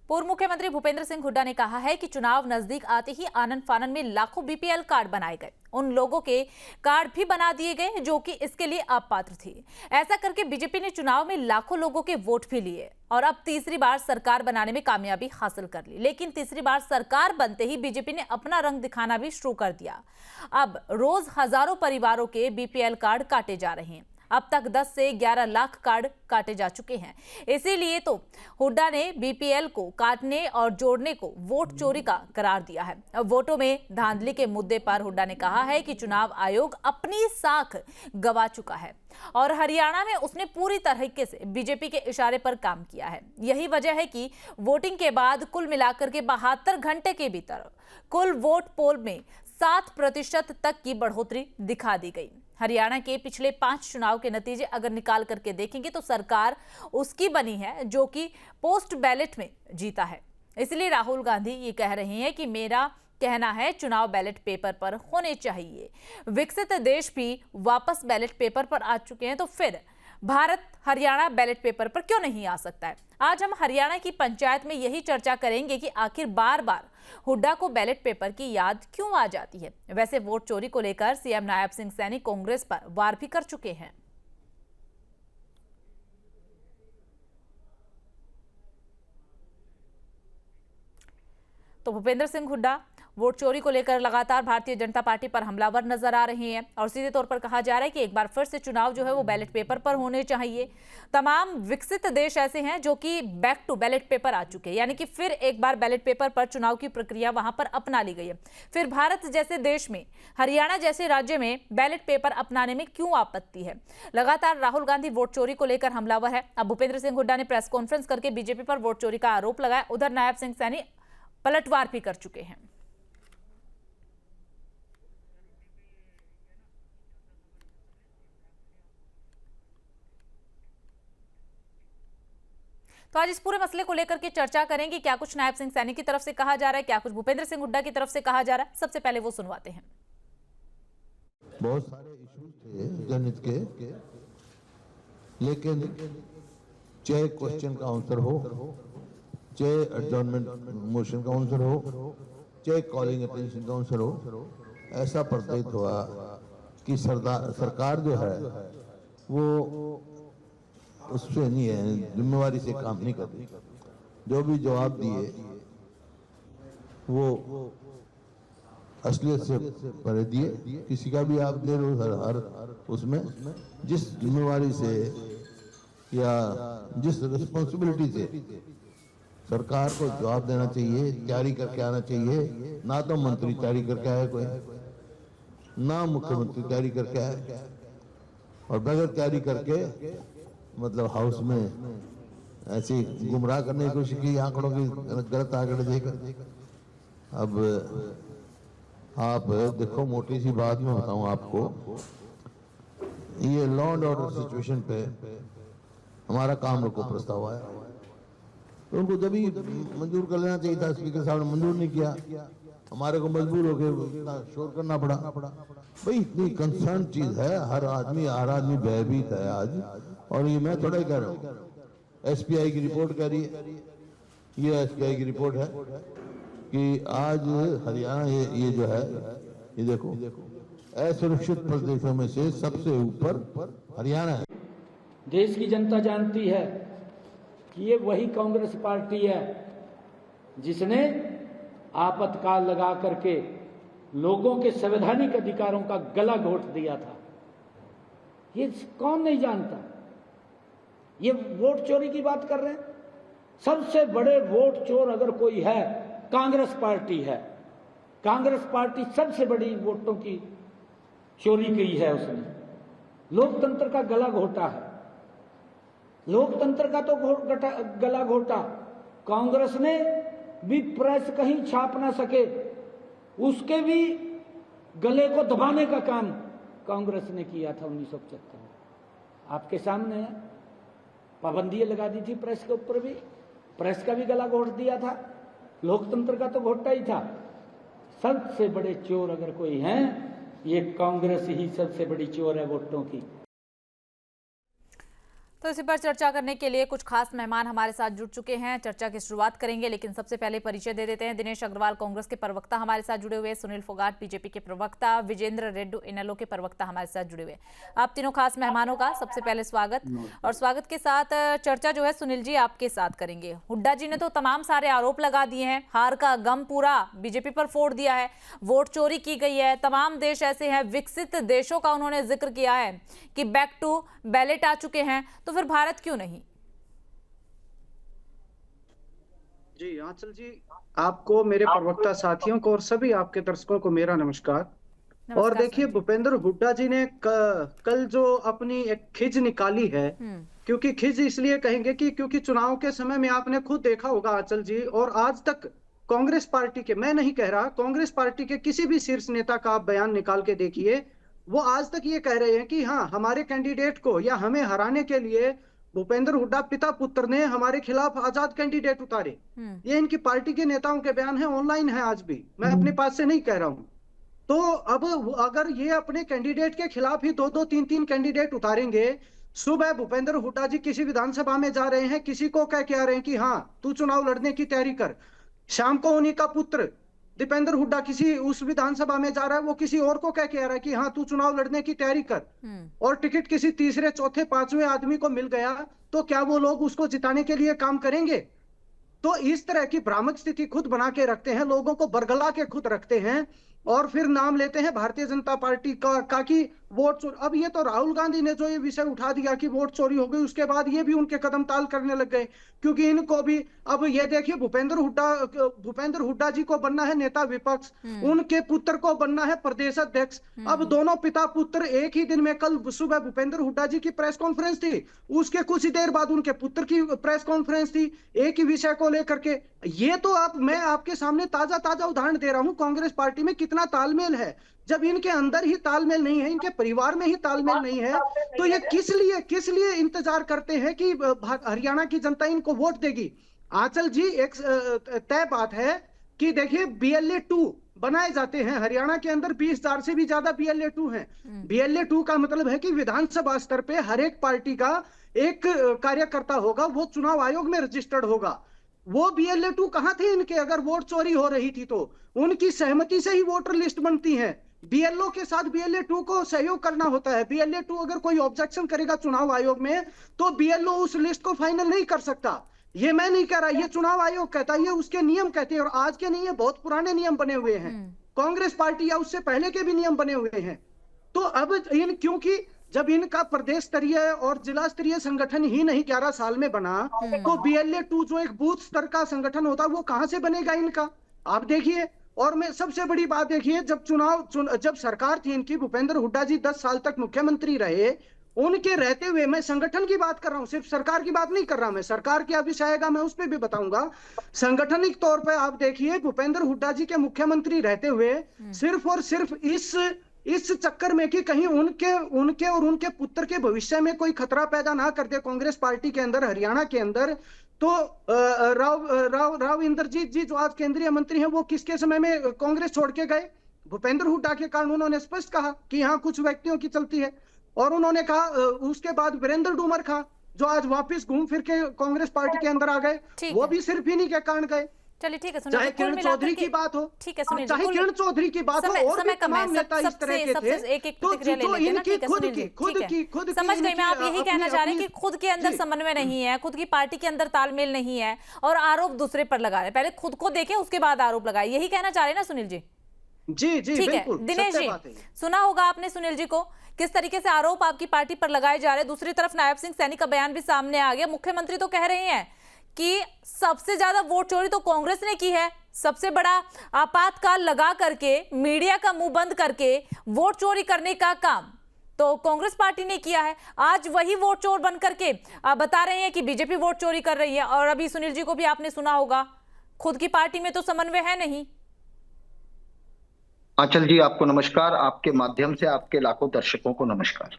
पूर्व मुख्यमंत्री भूपेंद्र सिंह हुड्डा ने कहा है कि चुनाव नजदीक आते ही आनन फानन में लाखों बीपीएल कार्ड बनाए गए। उन लोगों के कार्ड भी बना दिए गए जो कि इसके लिए अपात्र थे। ऐसा करके बीजेपी ने चुनाव में लाखों लोगों के वोट भी लिए और अब तीसरी बार सरकार बनाने में कामयाबी हासिल कर ली। लेकिन तीसरी बार सरकार बनते ही बीजेपी ने अपना रंग दिखाना भी शुरू कर दिया। अब रोज हजारों परिवारों के बीपीएल कार्ड काटे जा रहे हैं। अब तक 10 से 11 लाख कार्ड काटे जा चुके हैं। इसीलिए तो हुड्डा ने बीपीएल को काटने और जोड़ने को वोट चोरी का करार दिया है। अब वोटों में धांधली के मुद्दे पर हुड्डा ने कहा है कि चुनाव आयोग अपनी साख गवा चुका है और हरियाणा में उसने पूरी तरीके से बीजेपी के इशारे पर काम किया है। यही वजह है कि वोटिंग के बाद कुल मिलाकर के 72 घंटे के भीतर कुल वोट पोल में 7% तक की बढ़ोतरी दिखा दी गई। हरियाणा के पिछले 5 चुनाव के नतीजे अगर निकाल करके देखेंगे तो सरकार उसकी बनी है जो कि पोस्ट बैलेट में जीता है। इसलिए राहुल गांधी ये कह रहे हैं कि मेरा कहना है चुनाव बैलेट पेपर पर होने चाहिए। विकसित देश भी वापस बैलेट पेपर पर आ चुके हैं, तो फिर भारत हरियाणा बैलेट पेपर पर क्यों नहीं आ सकता है। आज हम हरियाणा की पंचायत में यही चर्चा करेंगे कि आखिर बार बार हुड्डा को बैलेट पेपर की याद क्यों आ जाती है। वैसे वोट चोरी को लेकर सीएम नायब सिंह सैनी कांग्रेस पर वार भी कर चुके हैं। तो भूपेंद्र सिंह हुड्डा वोट चोरी को लेकर लगातार भारतीय जनता पार्टी पर हमलावर नजर आ रहे हैं और सीधे तौर पर कहा जा रहा है कि एक बार फिर से चुनाव जो है वो बैलेट पेपर पर होने चाहिए। तमाम विकसित देश ऐसे हैं जो कि बैक टू बैलेट पेपर आ चुके हैं, यानी कि फिर एक बार बैलेट पेपर पर चुनाव की प्रक्रिया वहां पर अपना ली गई है। फिर भारत जैसे देश में, हरियाणा जैसे राज्य में बैलेट पेपर अपनाने में क्यों आपत्ति है। लगातार राहुल गांधी वोट चोरी को लेकर हमलावर है। अब भूपेंद्र सिंह हुड्डा ने प्रेस कॉन्फ्रेंस करके बीजेपी पर वोट चोरी का आरोप लगाया। उधर नायब सिंह सैनी पलटवार भी कर चुके हैं। तो आज इस पूरे मसले को लेकर के चर्चा करेंगे। क्या कुछ नायब सिंह सैनी की तरफ से कहा जा रहा है, क्या कुछ भूपेंद्र सिंह हुड्डा की तरफ से कहा जा रहा है, सबसे पहले वो सुनवाते हैं। बहुत सारे इश्यूज थे गणित के, लेकिन चाहे क्वेश्चन का आंसर हो, चाहे एडजॉर्नमेंट मोशन का आंसर हो, चाहे कॉलिंग अटेंशन का आंसर हो, ऐसा प्रतीत हुआ कि सरकार जो है वो उससे नहीं है, जिम्मेवारी से काम नहीं करती। जो भी जवाब दिए वो असलियत से भरे दिए। किसी का भी आप दे लो, हर उसमें जिस जिम्मेवारी से या जिस रिस्पॉन्सिबिलिटी से सरकार को जवाब देना चाहिए, तैयारी करके आना चाहिए। ना तो मंत्री तैयारी करके आए कोई, ना मुख्यमंत्री तैयारी करके आए, और बगैर तैयारी करके मतलब हाउस में ऐसी गुमराह करने की कोशिश की, आंकड़ों की गलत आंकड़े देकर। अब आप देखो, मोटी सी बात मैं बताऊं आपको, ये लॉ एंड ऑर्डर सिचुएशन पे हमारा काम रोको प्रस्ताव आया, तो उनको जब ही मंजूर कर लेना चाहिए था। स्पीकर साहब ने मंजूर नहीं किया, हमारे को मजबूर होकर शोर करना पड़ा। भाई इतनी कंसर्न चीज है, हर आदमी भयभीत है आज। और ये मैं थोड़ा ही कह रहा हूँ, एसपीआई की रिपोर्ट कह रही है, ये एसपीआई की रिपोर्ट है कि आज हरियाणा ये जो है, ये देखो असुरक्षित प्रदेशों में से सबसे ऊपर हरियाणा है। देश की जनता जानती है कि ये वही कांग्रेस पार्टी है जिसने आपातकाल लगा करके लोगों के संवैधानिक अधिकारों का गला घोट दिया था। ये कौन नहीं जानता। ये वोट चोरी की बात कर रहे हैं। सबसे बड़े वोट चोर अगर कोई है, कांग्रेस पार्टी है। कांग्रेस पार्टी सबसे बड़ी वोटों की चोरी की है उसने। लोकतंत्र का गला घोटा है। लोकतंत्र का तो गला घोटा कांग्रेस ने भी, प्रेस कहीं छाप ना सके उसके भी गले को दबाने का काम कांग्रेस ने किया था 1975 में। आपके सामने है, पाबंदियां लगा दी थी प्रेस के ऊपर भी, प्रेस का भी गला घोट दिया था, लोकतंत्र का तो घोटा ही था। सबसे बड़े चोर अगर कोई हैं, ये कांग्रेस ही सबसे बड़ी चोर है वोटों की। तो इसी पर चर्चा करने के लिए कुछ खास मेहमान हमारे साथ जुड़ चुके हैं। चर्चा की शुरुआत करेंगे, लेकिन सबसे पहले परिचय दे देते हैं। दिनेश अग्रवाल कांग्रेस के प्रवक्ता हमारे साथ जुड़े हुए, सुनील फोगाट बीजेपी के प्रवक्ता, विजेंद्र रेड्डी इनेलो के प्रवक्ता हमारे साथ जुड़े हुए। आप तीनों खास मेहमानों का सबसे पहले स्वागत। और स्वागत के साथ चर्चा जो है सुनील जी आपके साथ करेंगे। हुड्डा जी ने तो तमाम सारे आरोप लगा दिए हैं, हार का गम पूरा बीजेपी पर फोड़ दिया है, वोट चोरी की गई है, तमाम देश ऐसे हैं, विकसित देशों का उन्होंने जिक्र किया है कि बैक टू बैलेट आ चुके हैं, तो फिर भारत क्यों नहीं? जी आंचल जी, आपको, मेरे प्रवक्ता साथियों को और सभी आपके दर्शकों को मेरा नमस्कार। और देखिए, भूपेंद्र हुड्डा जी ने कल जो अपनी एक खिज निकाली है, क्योंकि खिज इसलिए कहेंगे कि क्योंकि चुनाव के समय में आपने खुद देखा होगा आंचल जी, और आज तक कांग्रेस पार्टी के, मैं नहीं कह रहा, कांग्रेस पार्टी के किसी भी शीर्ष नेता का आप बयान निकाल के देखिए, वो आज तक ये कह रहे हैं कि हाँ, हमारे कैंडिडेट को या हमें हराने के लिए भूपेंद्र हुड्डा पिता पुत्र ने हमारे खिलाफ आजाद कैंडिडेट उतारे। ये इनकी पार्टी के नेताओं के बयान है, ऑनलाइन है आज भी, मैं अपने पास से नहीं कह रहा हूं। तो अब अगर ये अपने कैंडिडेट के खिलाफ ही 2-2, 3-3 कैंडिडेट उतारेंगे, सुबह भूपेंद्र हुड्डा जी किसी विधानसभा में जा रहे हैं, किसी को कह के आ रहे हैं कि हाँ तू चुनाव लड़ने की तैयारी कर, शाम को उन्हीं का पुत्र दीपेंद्र हुड्डा किसी उस विधानसभा में जा रहा है, वो किसी और को कह के आ रहा है कि हाँ तू चुनाव लड़ने की तैयारी कर, और टिकट किसी तीसरे, चौथे, पांचवें आदमी को मिल गया, तो क्या वो लोग उसको जिताने के लिए काम करेंगे? तो इस तरह की भ्रामक स्थिति खुद बना के रखते हैं, लोगों को बरगला के खुद रखते हैं, और फिर नाम लेते हैं भारतीय जनता पार्टी का कि वोट चोरी। अब ये तो राहुल गांधी ने जो ये विषय उठा दिया कि वोट चोरी हो गई, उसके बाद ये भी उनके कदम ताल करने लग गए, क्योंकि इनको भी अब ये देखिए, भूपेंद्र हुड्डा जी को बनना है नेता विपक्ष, उनके पुत्र को बनना है प्रदेश अध्यक्ष। अब दोनों पिता पुत्र एक ही दिन में, कल सुबह भूपेंद्र हुड्डा जी की प्रेस कॉन्फ्रेंस थी, उसके कुछ ही देर बाद उनके पुत्र की प्रेस कॉन्फ्रेंस थी, एक ही विषय को लेकर के। ये तो मैं आपके सामने ताजा उदाहरण दे रहा हूं, कांग्रेस पार्टी में कितना तालमेल है। जब इनके अंदर ही तालमेल नहीं है, इनके परिवार में ही तालमेल नहीं है, तो ये किस लिए इंतजार करते हैं कि हरियाणा की जनता इनको वोट देगी? आंचल जी, एक तय बात है कि देखिए, BLA 2 बनाए जाते हैं हरियाणा के अंदर, 20,000 से भी ज्यादा BLA 2 हैं। BLA 2 का मतलब है कि विधानसभा स्तर पे हर एक पार्टी का एक कार्यकर्ता होगा, वो चुनाव आयोग में रजिस्टर्ड होगा। वो BLA 2 कहां थे इनके? अगर वोट चोरी हो रही थी तो उनकी सहमति से ही वोटर लिस्ट बनती है। BLO के साथ BLA 2 को सहयोग करना होता है। BLA 2 अगर कोई ऑब्जेक्शन करेगा चुनाव आयोग में, तो BLO उस लिस्ट को फाइनल नहीं कर सकता। ये मैं नहीं कह रहा, ये चुनाव आयोग कहता है, ये उसके नियम कहते हैं, और आज के नहीं है, बहुत पुराने नियम बने हुए हैं। कांग्रेस पार्टी या उससे पहले के भी नियम बने हुए हैं। तो अब क्योंकि जब इनका प्रदेश स्तरीय और जिला स्तरीय संगठन ही नहीं 11 साल में बना, तो BLA 2 जो एक बूथ स्तर का संगठन होता है, वो कहां से बनेगा इनका? आप देखिए। और मैं सबसे बड़ी बात देखिए, जब सरकार थी इनकी, भूपेंद्र हुड्डा जी 10 साल तक मुख्यमंत्री रहे, उनके रहते हुए, मैं संगठन की बात कर रहा हूं, सिर्फ सरकार की बात नहीं कर रहा, मैं सरकार क्या विषय आएगा मैं उस पर भी बताऊंगा। संगठनिक तौर पर आप देखिए, भूपेंद्र हुड्डा जी के मुख्यमंत्री रहते हुए सिर्फ और सिर्फ इस चक्कर में कि कहीं उनके और उनके पुत्र के भविष्य में कोई खतरा पैदा ना कर दे कांग्रेस पार्टी के अंदर, हरियाणा के अंदर, तो राव इंद्रजीत जी जो आज केंद्रीय मंत्री हैं, वो किसके समय में कांग्रेस छोड़ के गए? भूपेंद्र हुड्डा के कारण। उन्होंने स्पष्ट कहा कि यहाँ कुछ व्यक्तियों की चलती है, और उन्होंने कहा, उसके बाद वीरेंद्र डूमर खा, जो आज वापस घूम फिर के कांग्रेस पार्टी के अंदर आ गए, वो भी सिर्फ इन्हीं के कारण गए। चलिए ठीक है, चाहे किरण चौधरी की बात हो, ठीक है सुनील, चाहे किरण चौधरी की बात हो, और भी तमाम नेता इस तरह के थे। एक प्रतिक्रिया ले लेते हैं ना, ठीक है सुनील जी, खुद समझ गई मैं। आप यही कहना चाह रहे हैं कि खुद के अंदर समन्वय नहीं है, खुद की पार्टी के अंदर तालमेल नहीं है, और आरोप दूसरे पर लगा रहे हैं। पहले खुद को देखें, उसके बाद आरोप लगाए, यही कहना चाह रहे हैं ना सुनील जी? जी ठीक है। दिनेश जी, सुना होगा आपने सुनील जी को, किस तरीके से आरोप आपकी पार्टी पर लगाए जा रहे हैं। दूसरी तरफ नायब सिंह सैनी का बयान भी सामने आ गया, मुख्यमंत्री तो कह रहे हैं कि सबसे ज्यादा वोट चोरी तो कांग्रेस ने की है, सबसे बड़ा आपातकाल लगा करके, मीडिया का मुंह बंद करके वोट चोरी करने का काम तो कांग्रेस पार्टी ने किया है। आज वही वोट चोर बन करके बता रहे हैं कि बीजेपी वोट चोरी कर रही है। और अभी सुनील जी को भी आपने सुना होगा, खुद की पार्टी में तो समन्वय है नहीं। आंचल जी, आपको नमस्कार, आपके माध्यम से आपके लाखों दर्शकों को नमस्कार।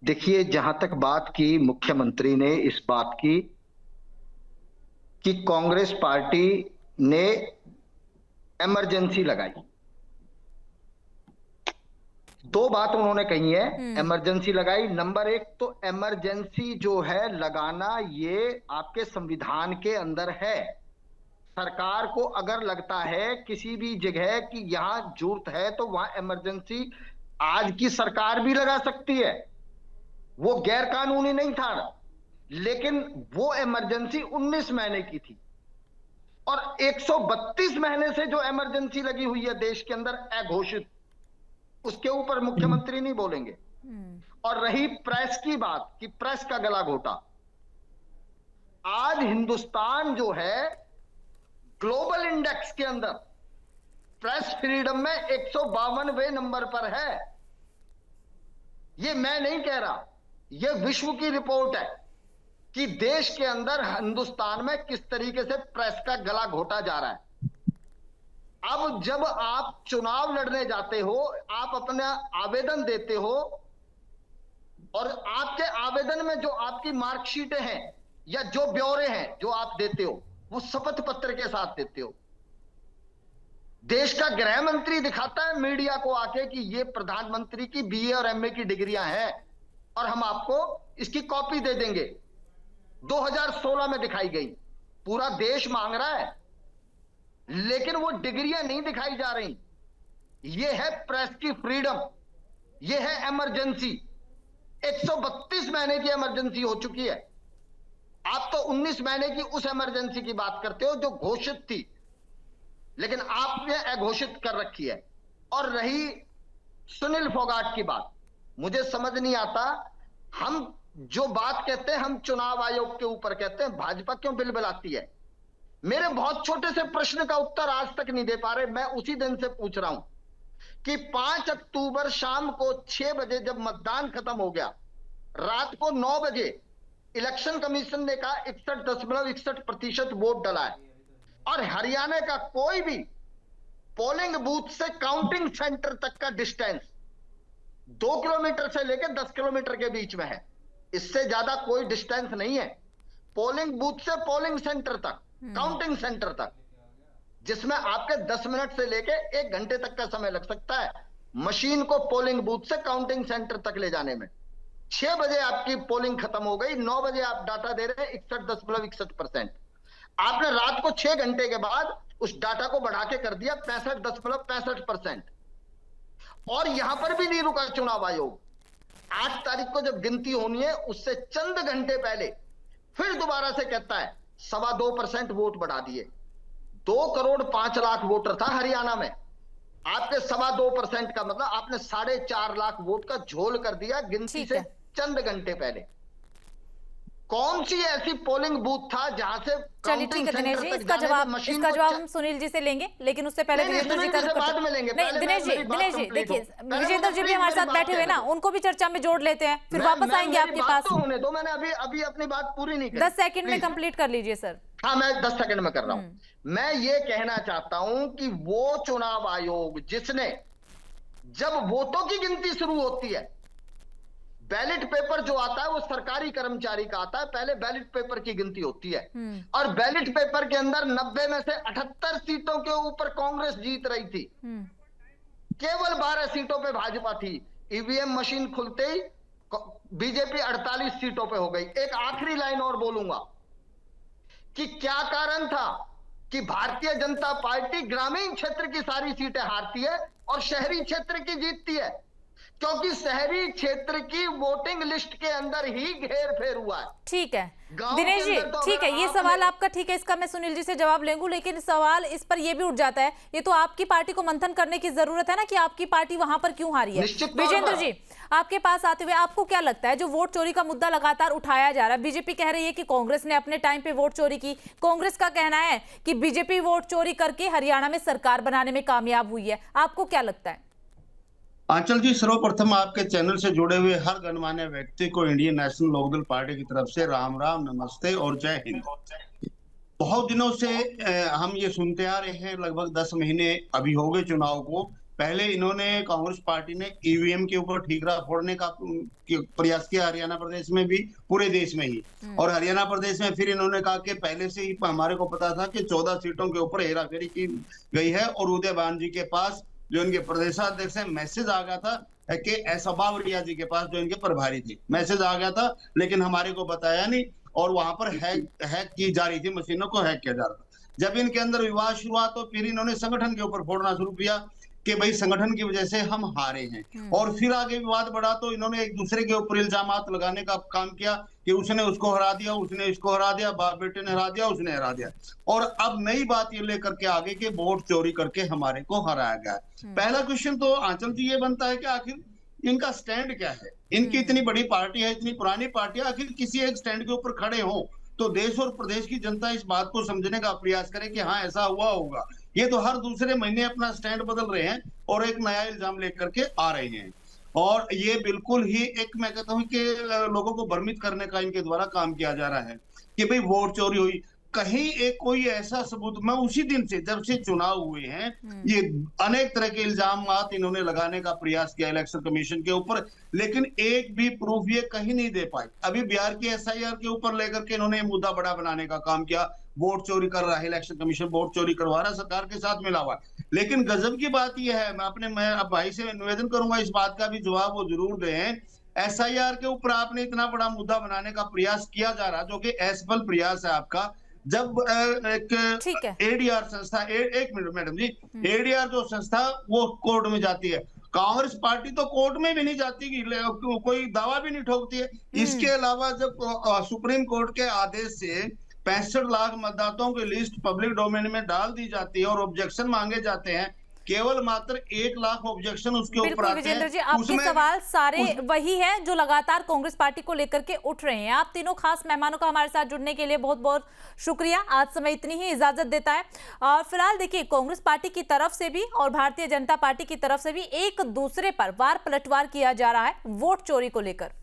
देखिए, जहां तक बात की मुख्यमंत्री ने इस बात की कि कांग्रेस पार्टी ने इमरजेंसी लगाई, दो बात उन्होंने कही है, इमरजेंसी लगाई। नंबर एक तो इमरजेंसी जो है लगाना, ये आपके संविधान के अंदर है। सरकार को अगर लगता है किसी भी जगह कि यहां जरूरत है तो वहां इमरजेंसी आज की सरकार भी लगा सकती है, वो गैर कानूनी नहीं था। लेकिन वो इमरजेंसी 19 महीने की थी, और 132 महीने से जो इमरजेंसी लगी हुई है देश के अंदर अघोषित, उसके ऊपर मुख्यमंत्री नहीं बोलेंगे। और रही प्रेस की बात कि प्रेस का गला घोटा, आज हिंदुस्तान जो है ग्लोबल इंडेक्स के अंदर प्रेस फ्रीडम में 152वें नंबर पर है। ये मैं नहीं कह रहा, ये विश्व की रिपोर्ट है कि देश के अंदर हिंदुस्तान में किस तरीके से प्रेस का गला घोटा जा रहा है। अब जब आप चुनाव लड़ने जाते हो, आप अपना आवेदन देते हो, और आपके आवेदन में जो आपकी मार्कशीटें हैं या जो ब्यौरे हैं जो आप देते हो, वो शपथ पत्र के साथ देते हो। देश का गृह मंत्री दिखाता है मीडिया को आके कि ये प्रधानमंत्री की बीए और एमए की डिग्रियां हैं और हम आपको इसकी कॉपी दे देंगे। 2016 में दिखाई गई, पूरा देश मांग रहा है, लेकिन वो डिग्रियां नहीं दिखाई जा रही। ये है प्रेस की फ्रीडम, ये है इमरजेंसी। 132 महीने की इमरजेंसी हो चुकी है। आप तो 19 महीने की उस इमरजेंसी की बात करते हो जो घोषित थी, लेकिन आपने अघोषित कर रखी है। और रही सुनील फोगाट की बात, मुझे समझ नहीं आता, हम जो बात कहते हैं हम चुनाव आयोग के ऊपर कहते हैं, भाजपा क्यों बिलबिलाती है? मेरे बहुत छोटे से प्रश्न का उत्तर आज तक नहीं दे पा रहे। मैं उसी दिन से पूछ रहा हूं कि 5 अक्टूबर शाम को 6 बजे जब मतदान खत्म हो गया, रात को 9 बजे इलेक्शन कमीशन ने कहा 61.61% वोट डला है, और हरियाणा का कोई भी पोलिंग बूथ से काउंटिंग सेंटर तक का डिस्टेंस 2 किलोमीटर से लेकर 10 किलोमीटर के बीच में है। इससे ज्यादा कोई डिस्टेंस नहीं है पोलिंग बूथ से पोलिंग सेंटर तक, काउंटिंग सेंटर तक, जिसमें आपके 10 मिनट से लेकर 1 घंटे तक का समय लग सकता है मशीन को पोलिंग बूथ से काउंटिंग सेंटर तक ले जाने में। 6 बजे आपकी पोलिंग खत्म हो गई, 9 बजे आप डाटा दे रहे हैं 61.61%। आपने रात को 6 घंटे के बाद उस डाटा को बढ़ा के कर दिया 65.65%। और यहां पर भी नहीं रुका चुनाव आयोग। 8 तारीख को जब गिनती होनी है, उससे चंद घंटे पहले फिर दोबारा से कहता है 2.25% वोट बढ़ा दिए। 2,05,00,000 वोटर था हरियाणा में, आपके 2.25% का मतलब आपने 4.5 लाख वोट का झोल कर दिया गिनती से चंद घंटे पहले। कौन सी ऐसी पोलिंग बूथ था जहां से चलिए ठीक है दिनेश जी, इसका जवाब हम सुनील जी से लेंगे, लेकिन उससे पहले विजेंद्र जी का बाद में लेंगे। नहीं दिनेश जी देखिए, विजेंद्र जी भी हमारे साथ बैठे हुए ना, उनको भी चर्चा में जोड़ लेते हैं, फिर वापस आएंगे आपके पास। तो होने दो, मैंने अभी अपनी बात पूरी नहीं की। 10 सेकंड में कंप्लीट कर लीजिए सर। हाँ, मैं 10 सेकंड में कर रहा हूं। मैं ये कहना चाहता हूं कि वो चुनाव आयोग जिसने, जब वोटों की गिनती शुरू होती है, बैलेट पेपर जो आता है वो सरकारी कर्मचारी का आता है, पहले बैलेट पेपर की गिनती होती है, और बैलेट पेपर के अंदर 90 में से 78 सीटों के ऊपर कांग्रेस जीत रही थी, केवल 12 सीटों पे भाजपा थी। ईवीएम मशीन खुलते ही बीजेपी 48 सीटों पे हो गई। एक आखिरी लाइन और बोलूंगा कि क्या कारण था कि भारतीय जनता पार्टी ग्रामीण क्षेत्र की सारी सीटें हारती है और शहरी क्षेत्र की जीतती है, क्योंकि शहरी क्षेत्र की वोटिंग लिस्ट के अंदर ही घेर फेर हुआ है। ठीक है दिनेश जी, ठीक है, ये सवाल आपका ठीक है, इसका मैं सुनील जी से जवाब लेंगे, लेकिन सवाल इस पर ये भी उठ जाता है, ये तो आपकी पार्टी को मंथन करने की जरूरत है ना कि आपकी पार्टी वहां पर क्यों हारी है। विजेंद्र जी, आपके पास आते हुए आपको क्या लगता है, जो वोट चोरी का मुद्दा लगातार उठाया जा रहा है, बीजेपी कह रही है कि कांग्रेस ने अपने टाइम पे वोट चोरी की, कांग्रेस का कहना है कि बीजेपी वोट चोरी करके हरियाणा में सरकार बनाने में कामयाब हुई है, आपको क्या लगता है? आंचल जी, सर्वप्रथम आपके चैनल से जुड़े हुए हर गणमान्य व्यक्ति को इंडियन नेशनल लोकदल पार्टी की तरफ से राम राम, नमस्ते और जय हिंद। बहुत दिनों से हम ये सुनते आ रहे हैं, लगभग 10 महीने अभी हो गए चुनाव को। पहले इन्होंने, कांग्रेस पार्टी ने ईवीएम के ऊपर ठीकरा फोड़ने का प्रयास किया, हरियाणा प्रदेश में भी, पूरे देश में ही। और हरियाणा प्रदेश में फिर इन्होंने कहा कि पहले से ही हमारे को पता था कि 14 सीटों के ऊपर हेराफेरी की गई है, और उदय भान जी के पास जो उनके प्रदेशाध्यक्ष है मैसेज आ गया था के ऐसा बावरिया जी के पास, जो इनके प्रभारी थे। मैसेज आ गया था लेकिन हमारे को बताया नहीं, और वहां पर हैक की जा रही थी, मशीनों को हैक किया जा रहा था। जब इनके अंदर विवाद शुरू हुआ तो फिर इन्होंने संगठन के ऊपर फोड़ना शुरू किया कि भाई संगठन की वजह से हम हारे हैं। और फिर आगे विवाद बढ़ा तो इन्होंने एक दूसरे के ऊपर इल्जामात लगाने का काम किया कि उसने उसको हरा दिया, उसने इसको हरा दिया, बाप बेटे ने हरा दिया, उसने हरा दिया। और अब नई बात ये लेकर के आगे के वोट चोरी करके हमारे को हराया गया। पहला क्वेश्चन तो आंचल जी ये बनता है कि आखिर इनका स्टैंड क्या है? इनकी इतनी बड़ी पार्टी है, इतनी पुरानी पार्टी है, आखिर किसी एक स्टैंड के ऊपर खड़े हो तो देश और प्रदेश की जनता इस बात को समझने का प्रयास करे कि हाँ ऐसा हुआ होगा। ये तो हर दूसरे महीने अपना स्टैंड बदल रहे हैं और एक नया इल्जाम लेकर के आ रहे हैं, और ये बिल्कुल ही एक, मैं कहता हूं कि लोगों को भ्रमित करने का इनके द्वारा काम किया जा रहा है कि भाई वोट चोरी हुई। कहीं एक कोई ऐसा सबूत, मैं उसी दिन से जब से चुनाव हुए हैं ये अनेक तरह के इल्जाम इन्होंने लगाने का प्रयास किया इलेक्शन कमीशन के ऊपर, लेकिन एक भी प्रूफ ये कहीं नहीं दे पाए। अभी बिहार की SIR के ऊपर लेकर के इन्होंने मुद्दा बड़ा बनाने का काम किया, वोट चोरी कर रहा है इलेक्शन कमीशन, वोट चोरी करवा रहा है, सरकार के साथ मिला हुआ। लेकिन गजब की बात यह है, मैं अब भाई से निवेदन करूंगा इस बात का भी जवाब वो जरूर दें। SIR के ऊपर आपने इतना बड़ा मुद्दा बनाने का प्रयास किया जा रहा, जो कि असफल प्रयास है आपका। जब एक ADR संस्था, एक मिनट मैडम जी, ADR जो संस्था वो कोर्ट में जाती है, कांग्रेस पार्टी तो कोर्ट में भी नहीं जाती, कोई दावा भी नहीं ठोकती है। इसके अलावा जब सुप्रीम कोर्ट के आदेश से 65 लाख मतदाताओं की लिस्ट पब्लिक डोमेन में डाल दी जाती है और ऑब्जेक्शन मांगे जाते हैं, केवल मात्र 1 लाख ऑब्जेक्शन उसके ऊपर आते हैं। विजेंद्र जी, आपके सवाल सारे वही हैं जो लगातार कांग्रेस पार्टी को लेकर के उठ रहे हैं। आप तीनों खास मेहमानों का हमारे साथ जुड़ने के लिए बहुत बहुत शुक्रिया। आज समय इतनी ही इजाजत देता है। और फिलहाल देखिए, कांग्रेस पार्टी की तरफ से भी और भारतीय जनता पार्टी की तरफ से भी एक दूसरे पर वार पलटवार किया जा रहा है वोट चोरी को लेकर।